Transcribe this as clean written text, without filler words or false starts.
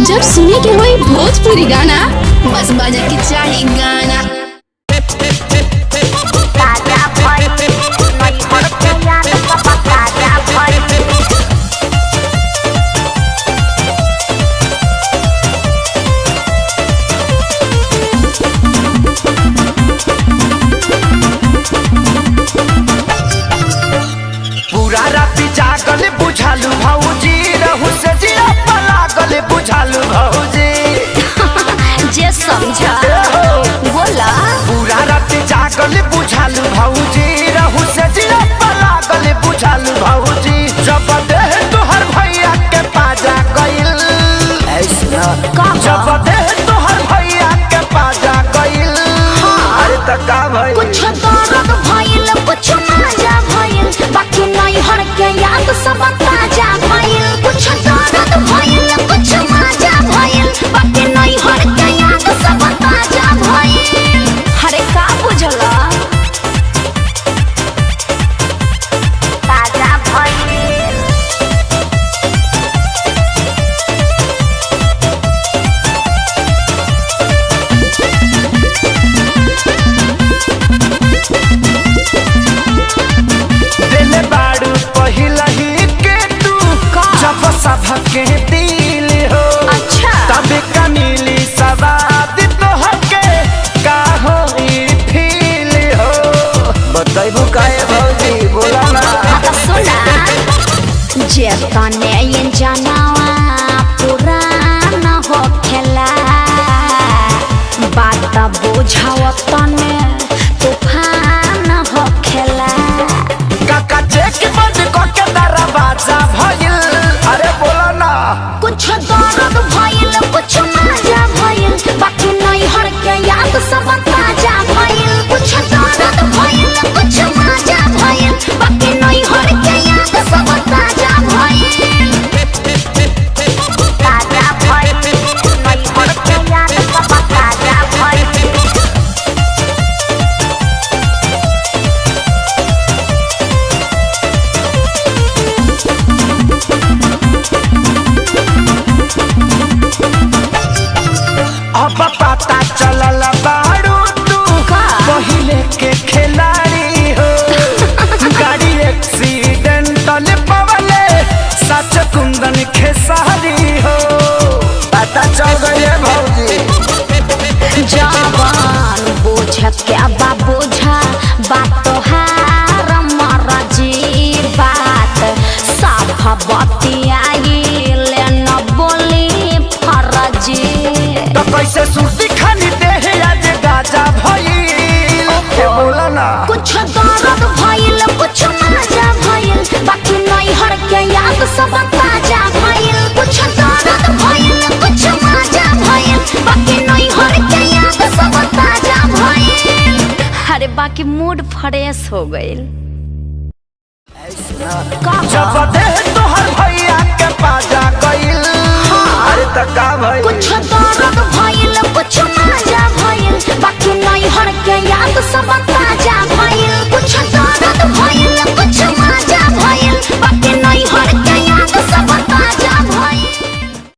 जब सुने के होई भोजपुरी गाना बस बजे के चाही गाना। पूरा राती जागल बुझालू भौजी रहू से जिया पलागल बुझालू भौजी जे समझा बोला। पूरा राती जागल बुझालू भौजी रहू से जिया पलागल बुझालू भौजी जब देह तोहर भैया के पाजा गइल ऐसा जब देह तोहर भैया के पाजा गइल अरे त का भइल कुछ दर्द भइल कुछ मजा भइल बाकी नहीं हर के याद सब ताजा भइल। कुछ दर्द भइल कुछ मजा भइल बाकी नहीं हर के याद सब ताजा भइल। अरे का बुझला ताजा भइल दिल बाड़ू पहिला ही के तू जब सबके दिल हो अच्छा तब का मिली सवाद तोहके का हो फील हो बताइबू काहे भौजी बोला ना सुना जे तने ये जनावा पुराना हो खेला बात बुझाव तने तूफान हो खेला। काका चेक बंद करके दरवाजा भइल अरे बोला ना कुछ दर्द भइल कुछ मजा भइल बाकी नहीं हर के याद सब ताजा भइल। कुछ दर्द भइल कुछ मजा भइल बाकी नहीं हर के याद सब ताजा भइल। ताजा भइल नहीं हर के याद सब ताजा भइल। अब पता चलल बाड़ू तू पहिले के खिलाड़ी हो गाड़ी एक्सीडेंटल पवले सच कुंदन खेसारी हो पता चल गए भौजी जवान बोझ क्या बा बोझा बात तोहार मरजी बात साफ बतियाई ले न बोली फरजी। तो कैसे सुर्ती खानी देह आज गाजा भइल बोला ना कुछ दर्द भइल कुछ मजा भइल बाकी नहीं हर के याद सब ताजा भइल। कुछ दर्द भइल कुछ मजा भइल बाकी नहीं हर के याद सब ताजा भइल। अरे बाकी मूड फ्रेश हो गइल। जब देह तोहर भैया के पाजा गइल अरे त का भइल कुछ दर्द भइल कुछ मजा